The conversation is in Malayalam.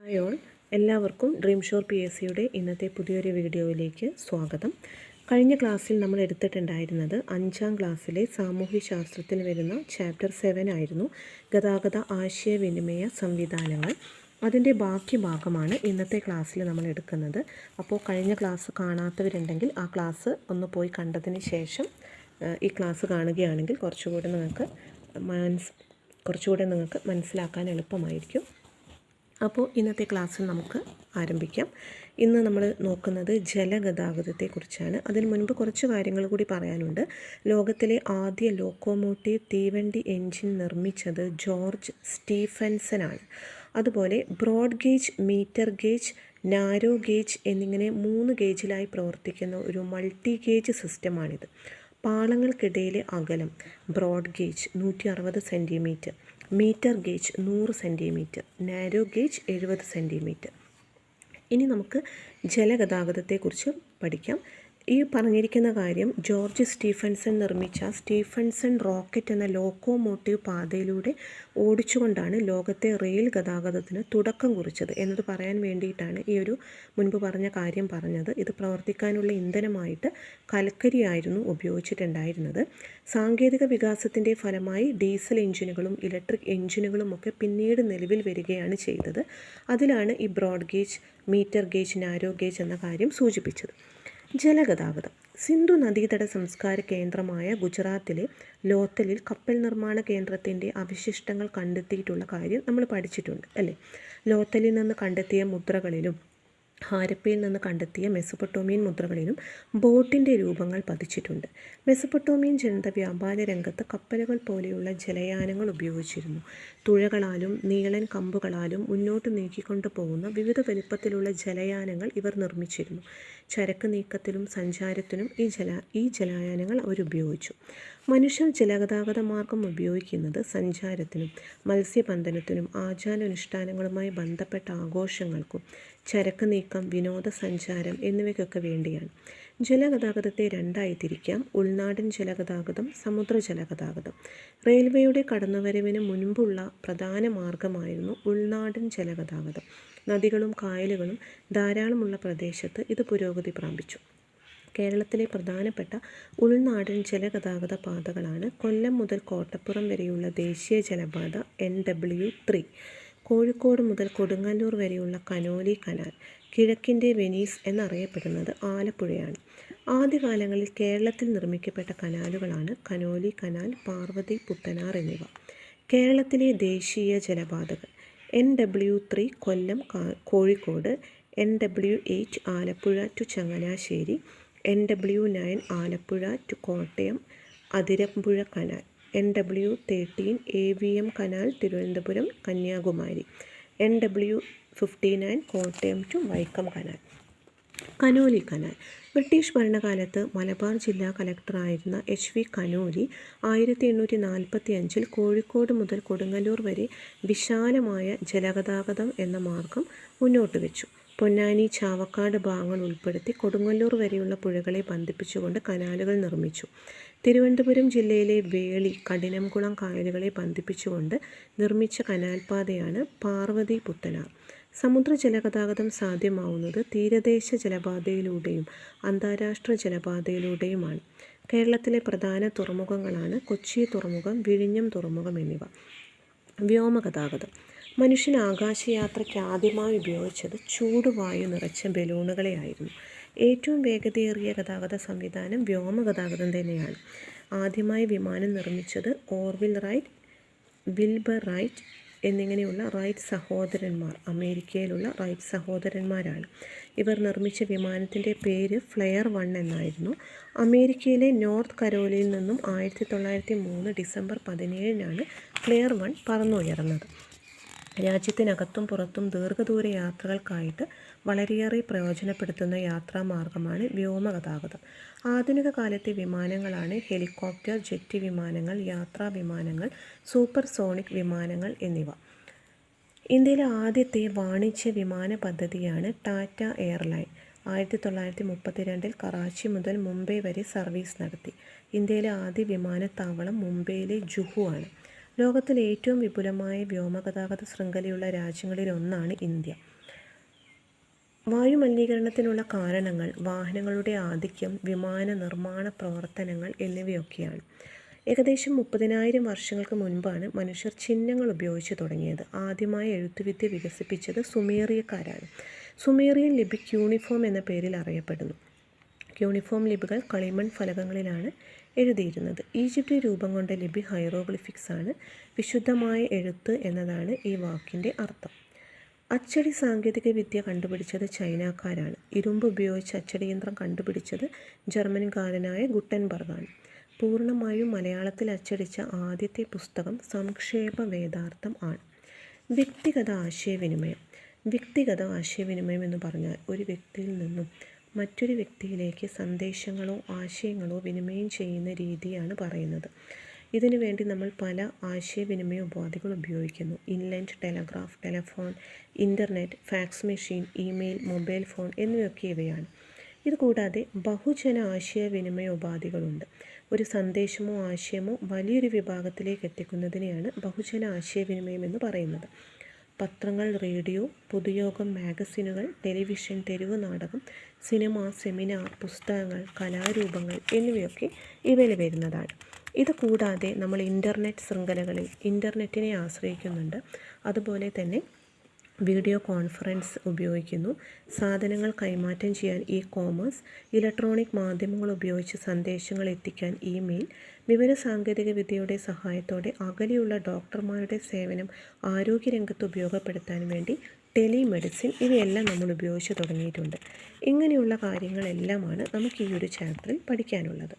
ഹായ് ഓൾ, എല്ലാവർക്കും ഡ്രീം ഷോർ പി എസ് സിയുടെ ഇന്നത്തെ പുതിയൊരു വീഡിയോയിലേക്ക് സ്വാഗതം. കഴിഞ്ഞ ക്ലാസ്സിൽ നമ്മൾ എടുത്തിട്ടുണ്ടായിരുന്നത് 5ാം ക്ലാസ്സിലെ സാമൂഹ്യശാസ്ത്രത്തിൽ വരുന്ന ചാപ്റ്റർ 7 ആയിരുന്നു, ഗതാഗത ആശയവിനിമയ സംവിധാനങ്ങൾ. അതിൻ്റെ ബാക്കി ഭാഗമാണ് ഇന്നത്തെ ക്ലാസ്സിൽ നമ്മൾ എടുക്കുന്നത്. അപ്പോൾ കഴിഞ്ഞ ക്ലാസ് കാണാത്തവരുണ്ടെങ്കിൽ ആ ക്ലാസ് ഒന്ന് പോയി കണ്ടതിന് ശേഷം ഈ ക്ലാസ് കാണുകയാണെങ്കിൽ കുറച്ചുകൂടെ നിങ്ങൾക്ക് മനസ്സിലാക്കാൻ എളുപ്പമായിരിക്കും. അപ്പോൾ ഇന്നത്തെ ക്ലാസ്സിൽ നമുക്ക് ആരംഭിക്കാം. ഇന്ന് നമ്മൾ നോക്കുന്നത് ജലഗതാഗതത്തെക്കുറിച്ചാണ്. അതിന് മുൻപ് കുറച്ച് കാര്യങ്ങൾ കൂടി പറയാനുണ്ട്. ലോകത്തിലെ ആദ്യ ലോക്കോമോട്ടീവ് തീവണ്ടി എൻജിൻ നിർമ്മിച്ചത് ജോർജ് സ്റ്റീഫൻസനാണ്. അതുപോലെ broad gauge, metre gauge, narrow gauge എന്നിങ്ങനെ 3 ഗേജിലായി പ്രവർത്തിക്കുന്ന ഒരു മൾട്ടി ഗേജ് സിസ്റ്റമാണിത്. പാളങ്ങൾക്കിടയിലെ അകലം broad gauge 160 centimetre, metre gauge 100 centimetre, narrow gauge 70 centimetre. ഇനി നമുക്ക് ജലഗതാഗതത്തെക്കുറിച്ച് പഠിക്കാം. ഈ പറഞ്ഞിരിക്കുന്ന കാര്യം ജോർജ് സ്റ്റീഫൻസൺ നിർമ്മിച്ച സ്റ്റീഫൻസൺ റോക്കറ്റ് എന്ന ലോക്കോമോട്ടീവ് പാതയിലൂടെ ഓടിച്ചുകൊണ്ടാണ് ലോകത്തെ റെയിൽ ഗതാഗതത്തിന് തുടക്കം കുറിച്ചത് എന്നത് പറയാൻ വേണ്ടിയിട്ടാണ് ഈ ഒരു മുൻപ് പറഞ്ഞ കാര്യം പറഞ്ഞത്. ഇത് പ്രവർത്തിക്കാനുള്ള ഇന്ധനമായിട്ട് കൽക്കരിയായിരുന്നു ഉപയോഗിച്ചിട്ടുണ്ടായിരുന്നത്. സാങ്കേതിക വികാസത്തിൻ്റെ ഫലമായി ഡീസൽ എഞ്ചിനുകളും ഇലക്ട്രിക് എഞ്ചിനുകളും ഒക്കെ പിന്നീട് നിലവിൽ വരികയാണ് ചെയ്തത്. അതിലാണ് ഈ broad gauge, metre gauge, narrow gauge എന്ന കാര്യം സൂചിപ്പിച്ചത്. ജലഗതാഗതം. സിന്ധു നദീതട സംസ്കാര കേന്ദ്രമായ ഗുജറാത്തിലെ ലോത്തലിൽ കപ്പൽ നിർമ്മാണ കേന്ദ്രത്തിൻ്റെ അവശിഷ്ടങ്ങൾ കണ്ടെത്തിയിട്ടുള്ള കാര്യം നമ്മൾ പഠിച്ചിട്ടുണ്ട് അല്ലേ. ലോത്തലിൽ നിന്ന് കണ്ടെത്തിയ മുദ്രകളിലും ഹാരപ്പയിൽ നിന്ന് കണ്ടെത്തിയ മെസൊപ്പൊട്ടോമിയൻ മുദ്രകളിലും ബോട്ടിൻ്റെ രൂപങ്ങൾ പതിച്ചിട്ടുണ്ട്. മെസൊപ്പൊട്ടോമിയൻ ജനത വ്യാപാര രംഗത്ത് കപ്പലുകൾ പോലെയുള്ള ജലയാനങ്ങൾ ഉപയോഗിച്ചിരുന്നു. തുഴകളാലും നീളൻ കമ്പുകളാലും മുന്നോട്ട് നീക്കിക്കൊണ്ടു പോകുന്ന വിവിധ വലിപ്പത്തിലുള്ള ജലയാനങ്ങൾ ഇവർ നിർമ്മിച്ചിരുന്നു. ചരക്ക് നീക്കത്തിലും സഞ്ചാരത്തിനും ഈ ജലയാനങ്ങൾ അവരുപയോഗിച്ചു. മനുഷ്യർ ജലഗതാഗത മാർഗം ഉപയോഗിക്കുന്നത് സഞ്ചാരത്തിനും മത്സ്യബന്ധനത്തിനും ആചാരാനുഷ്ഠാനങ്ങളുമായി ബന്ധപ്പെട്ട ആഘോഷങ്ങൾക്കും ചരക്ക് നീക്കം, വിനോദസഞ്ചാരം എന്നിവയ്ക്കൊക്കെ വേണ്ടിയാണ്. ജലഗതാഗതത്തെ 2ആയി തിരിക്കാം: ഉൾനാടൻ ജലഗതാഗതം, സമുദ്ര ജലഗതാഗതം. റെയിൽവേയുടെ കടന്നുവരവിന് മുൻപുള്ള പ്രധാന മാർഗമായിരുന്നു ഉൾനാടൻ ജലഗതാഗതം. നദികളും കായലുകളും ധാരാളമുള്ള പ്രദേശത്ത് ഇത് പുരോഗതി പ്രാപിച്ചു. കേരളത്തിലെ പ്രധാനപ്പെട്ട ഉൾനാടൻ ജലഗതാഗത പാതകളാണ് കൊല്ലം മുതൽ കോട്ടപ്പുറം വരെയുള്ള ദേശീയ ജലപാത NW3, കോഴിക്കോട് മുതൽ കൊടുങ്ങല്ലൂർ വരെയുള്ള കനോലി കനാൽ, കിഴക്കിൻ്റെ വെനീസ് എന്നറിയപ്പെടുന്നത് ആലപ്പുഴയാണ്. ആദ്യകാലങ്ങളിൽ കേരളത്തിൽ നിർമ്മിക്കപ്പെട്ട കനാലുകളാണ് കനോലി കനാൽ, പാർവതി, പുത്തനാർ എന്നിവ. കേരളത്തിലെ ദേശീയ ജലപാതകൾ: NW3 Kollam Kozhikode, NW8 Alappuzha to Changanassery, NW9 Alappuzha to Kottayam Athirampuzha canal, NW13 AVM canal Thiruvananthapuram Kanyakumari, NW59 Kottayam to Vaikom canal. Conolly canal. British ഭരണകാലത്ത് മലബാർ ജില്ലാ കലക്ടറായിരുന്ന HV കനോലി 1845 കോഴിക്കോട് മുതൽ കൊടുങ്ങല്ലൂർ വരെ വിശാലമായ ജലഗതാഗതം എന്ന മാർഗം മുന്നോട്ട് വെച്ചു. പൊന്നാനി, ചാവക്കാട് ഭാഗങ്ങൾ ഉൾപ്പെടുത്തി കൊടുങ്ങല്ലൂർ വരെയുള്ള പുഴകളെ ബന്ധിപ്പിച്ചുകൊണ്ട് കനാലുകൾ നിർമ്മിച്ചു. തിരുവനന്തപുരം ജില്ലയിലെ വേളി, കഠിനംകുളം കായലുകളെ ബന്ധിപ്പിച്ചുകൊണ്ട് നിർമ്മിച്ച കനാൽപാതയാണ് പാർവതി പുത്തനാർ. സമുദ്ര ജലഗതാഗതം സാധ്യമാവുന്നത് തീരദേശ ജലപാതയിലൂടെയും അന്താരാഷ്ട്ര ജലപാതയിലൂടെയുമാണ്. കേരളത്തിലെ പ്രധാന തുറമുഖങ്ങളാണ് കൊച്ചി തുറമുഖം, വിഴിഞ്ഞം തുറമുഖം എന്നിവ. വ്യോമഗതാഗതം. മനുഷ്യൻ ആകാശയാത്രയ്ക്ക് ആദ്യമായി ഉപയോഗിച്ചത് ചൂടുവായു നിറച്ച ബലൂണുകളെയായിരുന്നു. ഏറ്റവും വേഗതയേറിയ ഗതാഗത സംവിധാനം വ്യോമഗതാഗതം തന്നെയാണ്. ആദ്യമായി വിമാനം നിർമ്മിച്ചത് ഓർവിൽ റൈറ്റ്, വിൽബർ റൈറ്റ് എന്നിങ്ങനെയുള്ള റൈറ്റ് സഹോദരന്മാർ, അമേരിക്കയിലുള്ള റൈറ്റ് സഹോദരന്മാരാണ്. ഇവർ നിർമ്മിച്ച വിമാനത്തിൻ്റെ പേര് ഫ്ലെയർ 1 എന്നായിരുന്നു. അമേരിക്കയിലെ നോർത്ത് കരോലയിൽ നിന്നും 1903 ഡിസംബർ 17 ഫ്ലെയർ 1 പറന്നുയർന്നത്. രാജ്യത്തിനകത്തും പുറത്തും ദീർഘദൂര യാത്രകൾക്കായിട്ട് വളരെയേറെ പ്രയോജനപ്പെടുത്തുന്ന യാത്രാമാർഗമാണ് വ്യോമഗതാഗതം. ആധുനിക കാലത്തെ വിമാനങ്ങളാണ് ഹെലികോപ്റ്റർ, ജെറ്റ് വിമാനങ്ങൾ, യാത്രാ വിമാനങ്ങൾ, സൂപ്പർസോണിക് വിമാനങ്ങൾ എന്നിവ. ഇന്ത്യയിലെ ആദ്യത്തെ വാണിജ്യ വിമാന പദ്ധതിയാണ് ടാറ്റ എയർലൈൻ. 1932 കറാച്ചി മുതൽ മുംബൈ വരെ സർവീസ് നടത്തി. ഇന്ത്യയിലെ ആദ്യ വിമാനത്താവളം മുംബൈയിലെ ജുഹു ആണ്. ലോകത്തിലെ ഏറ്റവും വിപുലമായ വ്യോമഗതാഗത ശൃംഖലയുള്ള രാജ്യങ്ങളിലൊന്നാണ് ഇന്ത്യ. വായുമലിനീകരണത്തിനുള്ള കാരണങ്ങൾ വാഹനങ്ങളുടെ ആധിക്യം, വിമാന നിർമ്മാണ പ്രവർത്തനങ്ങൾ എന്നിവയൊക്കെയാണ്. ഏകദേശം 30,000 വർഷങ്ങൾക്ക് മുൻപാണ് മനുഷ്യർ ചിഹ്നങ്ങൾ ഉപയോഗിച്ച് തുടങ്ങിയത്. ആദ്യമായി എഴുത്തുവിദ്യ വികസിപ്പിച്ചത് സുമേറിയക്കാരാണ്. സുമേറിയൻ ലിപി ക്യൂണിഫോം എന്ന പേരിൽ അറിയപ്പെടുന്നു. ക്യൂണിഫോം ലിപികൾ കളിമൺ ഫലകങ്ങളിലാണ് എഴുതിയിരുന്നത്. ഈജിപ്തിൽ രൂപം കൊണ്ട ലിപി ഹൈറോഗ്ലിഫിക്സ് ആണ്. വിശുദ്ധമായ എഴുത്ത് എന്നതാണ് ഈ വാക്കിൻ്റെ അർത്ഥം. അച്ചടി സാങ്കേതിക വിദ്യ കണ്ടുപിടിച്ചത് ചൈനക്കാരാണ്. ഇരുമ്പ് ഉപയോഗിച്ച് അച്ചടിയന്ത്രം കണ്ടുപിടിച്ചത് ജർമ്മൻകാരനായ ഗുട്ടൻബർഗാണ്. പൂർണ്ണമായും മലയാളത്തിൽ അച്ചടിച്ച ആദ്യത്തെ പുസ്തകം സംക്ഷേപ വേദാർത്ഥം ആണ്. വ്യക്തിഗത ആശയവിനിമയം. വ്യക്തിഗത ആശയവിനിമയം എന്ന് പറഞ്ഞാൽ ഒരു വ്യക്തിയിൽ നിന്നും മറ്റൊരു വ്യക്തിയിലേക്ക് സന്ദേശങ്ങളോ ആശയങ്ങളോ വിനിമയം ചെയ്യുന്ന രീതിയാണ് പറയുന്നത്. ഇതിനു വേണ്ടി നമ്മൾ പല ആശയവിനിമയ ഉപാധികൾ ഉപയോഗിക്കുന്നു. Inland telegraph, telephone, internet, fax machine, email, mobile phone എന്നിവയൊക്കെ ഇവയാണ്. ഇതുകൂടാതെ ബഹുജന ആശയവിനിമയ ഉപാധികളുണ്ട്. ഒരു സന്ദേശമോ ആശയമോ വലിയൊരു വിഭാഗത്തിലേക്ക് എത്തിക്കുന്നതിനെയാണ് ബഹുജന ആശയവിനിമയം എന്ന് പറയുന്നത്. പത്രങ്ങൾ, റേഡിയോ, പൊതുയോഗം, മാഗസിനുകൾ, ടെലിവിഷൻ, തെരുവ് നാടകം, സിനിമ, സെമിനാർ, പുസ്തകങ്ങൾ, കലാരൂപങ്ങൾ എന്നിവയൊക്കെ ഇവയിൽ വരുന്നതാണ്. ഇത് കൂടാതെ നമ്മൾ ഇൻ്റർനെറ്റ് ശൃംഖലകളിൽ ഇൻ്റർനെറ്റിനെ ആശ്രയിക്കുന്നുണ്ട്. അതുപോലെ തന്നെ വീഡിയോ കോൺഫറൻസ് ഉപയോഗിക്കുന്നു. സാധനങ്ങൾ കൈമാറ്റം ചെയ്യാൻ ഇ-കോമേഴ്സ്, ഇലക്ട്രോണിക് മാധ്യമങ്ങൾ ഉപയോഗിച്ച് സന്ദേശങ്ങൾ എത്തിക്കാൻ ഇമെയിൽ, വിവരസാങ്കേതിക വിദ്യയുടെ സഹായത്തോടെ അകലെയുള്ള ഡോക്ടർമാരുടെ സേവനം ആരോഗ്യരംഗത്ത് ഉപയോഗപ്പെടുത്താൻ വേണ്ടി ടെലിമെഡിസിൻ, ഇവയെല്ലാം നമ്മൾ ഉപയോഗിച്ച് തുടങ്ങിയിട്ടുണ്ട്. ഇങ്ങനെയുള്ള കാര്യങ്ങളെല്ലാമാണ് നമുക്ക് ഈ ഒരു ചാപ്റ്ററിൽ പഠിക്കാനുള്ളത്.